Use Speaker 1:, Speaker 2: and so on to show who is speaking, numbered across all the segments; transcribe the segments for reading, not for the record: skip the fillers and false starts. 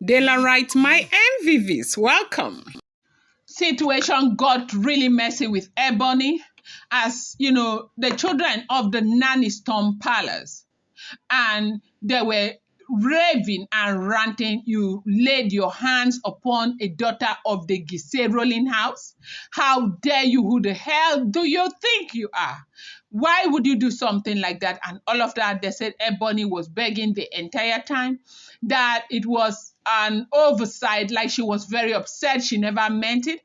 Speaker 1: Dela writes, my MVVs, welcome. Situation got really messy with Ebony, as you know, the children of the Nanny stormed palace, and they were raving and ranting. You laid your hands upon a daughter of the Giesi rolling house. How dare you? Who the hell do you think you are? Why would you do something like that? And all of that, they said Ebony was begging the entire time, that it was an oversight, like she was very upset. She never meant it.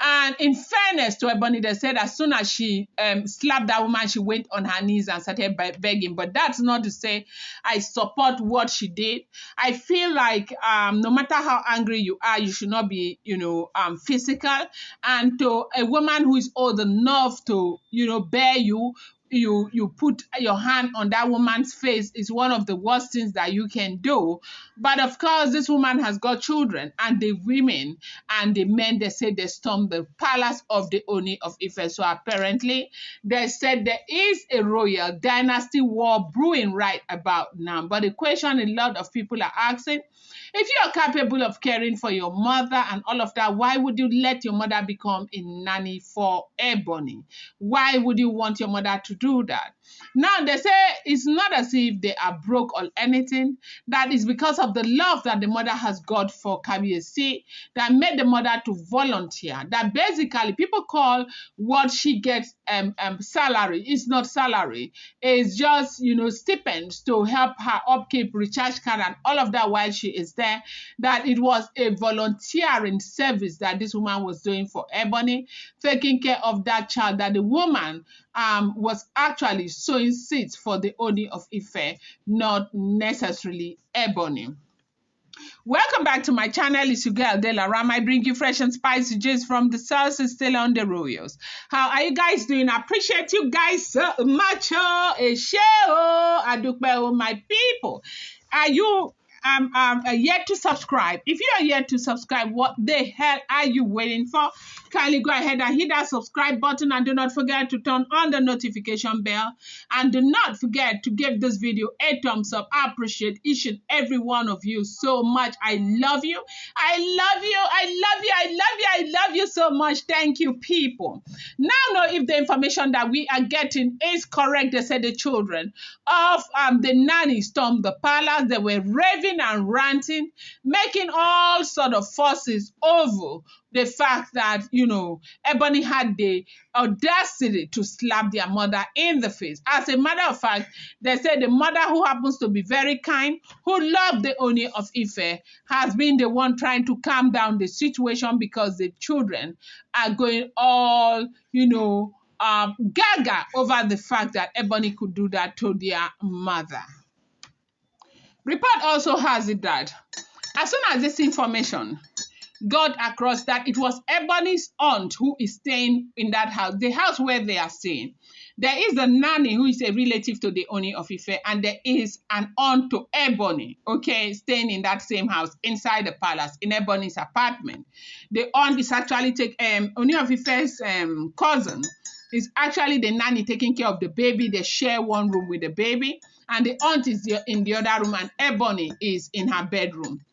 Speaker 1: And in fairness to Ebony, they said as soon as she slapped that woman, she went on her knees and started begging. But that's not to say I support what she did. I feel like no matter how angry you are, you should not be, physical. And to a woman who is old enough to, bear you put your hand on that woman's face is one of the worst things that you can do. But of course, this woman has got children, and the women and the men, they say they stormed the palace of the Oni of Ife. So apparently, they said there is a royal dynasty war brewing right about now. But the question a lot of people are asking, if you are capable of caring for your mother and all of that, why would you let your mother become a nanny for Ebony? Why would you want your mother to do that? Now, they say it's not as if they are broke or anything. That is because of the love that the mother has got for Giesi that made the mother to volunteer. That basically people call what she gets salary. It's not salary. It's just, stipends to help her upkeep, recharge card, and all of that while she is there. That it was a volunteering service that this woman was doing for Ebony, taking care of that child, that the woman was actually sowing seeds for the Oni of Ife, not necessarily Ebony. Welcome back to my channel. It's your girl Dela Ram. I bring you fresh and spicy gist from the source still on the royals. How are you guys doing? I appreciate you guys so much. My people. Are you yet to subscribe? If you are yet to subscribe, what the hell are you waiting for? Kindly go ahead and hit that subscribe button, and do not forget to turn on the notification bell, and do not forget to give this video a thumbs up. I appreciate each and every one of you so much. I love you. I love you. I love you. I love you. I love you so much. Thank you, people. Now know if the information that we are getting is correct. They said the children of the nanny stormed the palace. They were raving and ranting, making all sort of forces over the fact that, Ebony had the audacity to slap their mother in the face. As a matter of fact, they said the mother, who happens to be very kind, who loved the Oni of Ife, has been the one trying to calm down the situation, because the children are going all, gaga over the fact that Ebony could do that to their mother. Report also has it that as soon as this information got across that it was Ebony's aunt who is staying in that house, the house where they are staying, there is a nanny who is a relative to the Oni of Ife, and there is an aunt to Ebony, staying in that same house inside the palace in Ebony's apartment. The aunt is actually Oni of Ife's cousin is actually the nanny taking care of the baby. They share one room with the baby, and the aunt is in the other room, and Ebony is in her bedroom.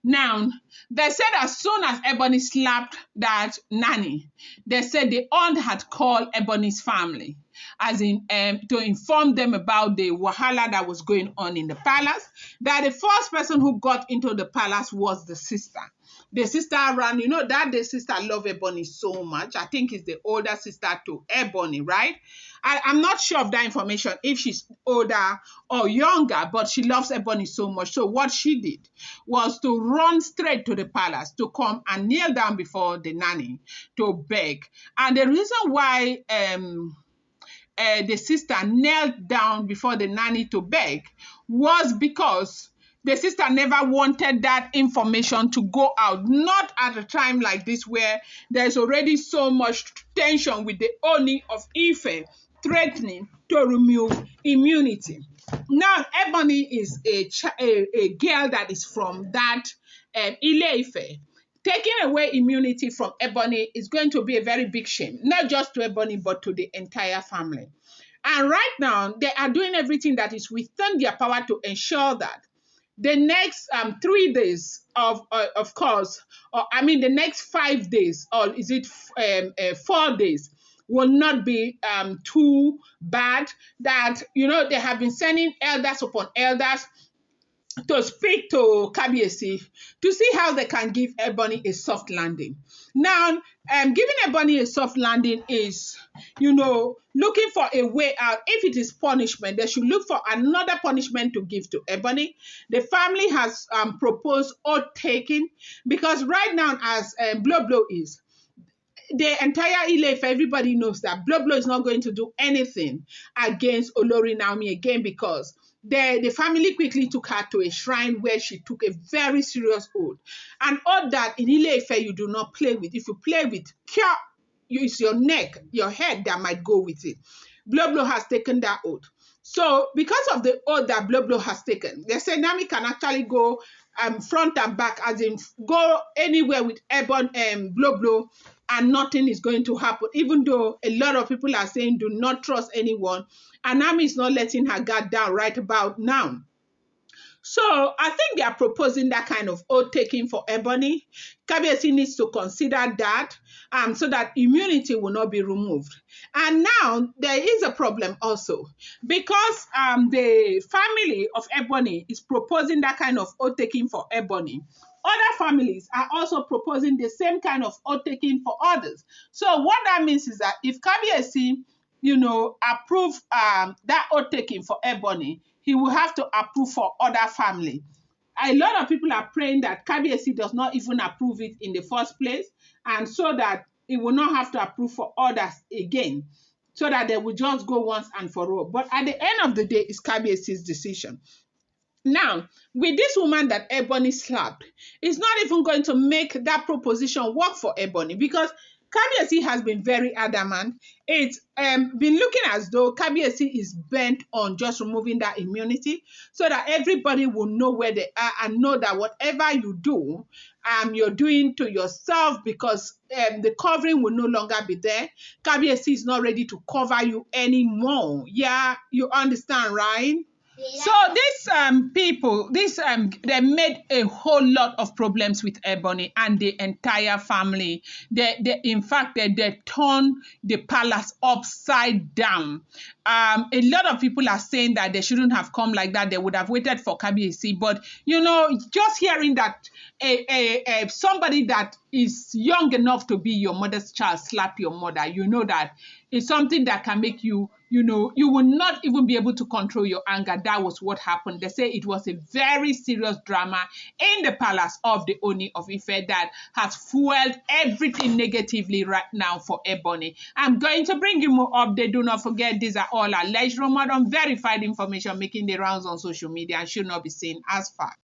Speaker 1: Now, they said as soon as Ebony slapped that nanny, they said the aunt had called Ebony's family, as in to inform them about the wahala that was going on in the palace, that the first person who got into the palace was the sister. The sister ran, that the sister loved Ebony so much. I think it's the older sister to Ebony, right? I'm not sure of that information, if she's older or younger, but she loves Ebony so much. So what she did was to run straight to the palace, to come and kneel down before the nanny to beg. And the reason why the sister knelt down before the nanny to beg was because the sister never wanted that information to go out, not at a time like this where there's already so much tension with the Oni of Ife threatening to remove immunity. Now, Ebony is a girl that is from that Ile-Ife. Taking away immunity from Ebony is going to be a very big shame, not just to Ebony, but to the entire family. And right now, they are doing everything that is within their power to ensure that the next 3 days of course, or I mean the next 5 days, or is it 4 days, will not be too bad. That they have been sending elders upon elders to speak to Giesi to see how they can give Ebony a soft landing. Now, giving Ebony a soft landing is, looking for a way out. If it is punishment, they should look for another punishment to give to Ebony. The family has proposed oath taking, because right now, as Blow Blow is, the entire Ile-Ife, everybody knows that Blow Blow is not going to do anything against Olori Naomi again, because the family quickly took her to a shrine where she took a very serious oath. An oath that in Ile-Ife you do not play with. If you play with, it's your neck, your head that might go with it. Blow Blow has taken that oath. So because of the oath that Blow Blow has taken, they say Naomi can actually go front and back, as in go anywhere with Ebony Blow Blow, and nothing is going to happen, even though a lot of people are saying do not trust anyone, and Naomi is not letting her guard down right about now. So I think they are proposing that kind of oath taking for Ebony. Giesi needs to consider that, so that immunity will not be removed. And now there is a problem also, because the family of Ebony is proposing that kind of oath taking for Ebony. Other families are also proposing the same kind of oath taking for others. So what that means is that if Giesi, approve that oath taking for Ebony, he will have to approve for other family. A lot of people are praying that Giesi does not even approve it in the first place, and so that he will not have to approve for others again, so that they will just go once and for all. But at the end of the day, it's Giesi's decision. Now, with this woman that Ebony slapped, it's not even going to make that proposition work for Ebony, because Giesi has been very adamant. It's been looking as though Giesi is bent on just removing that immunity, so that everybody will know where they are and know that whatever you do, you're doing to yourself, because the covering will no longer be there. Giesi is not ready to cover you anymore. Yeah, you understand, right? So these people, they made a whole lot of problems with Ebony and the entire family. In fact, they turned the palace upside down. A lot of people are saying that they shouldn't have come like that. They would have waited for Giesi. But just hearing that somebody that is young enough to be your mother's child slap your mother, that it's something that can make you, you will not even be able to control your anger. That was what happened. They say it was a very serious drama in the palace of the Oni of Ife that has fueled everything negatively right now for Ebony. I'm going to bring you more updates. Do not forget, these are all alleged, rumored, unverified information making the rounds on social media and should not be seen as fact.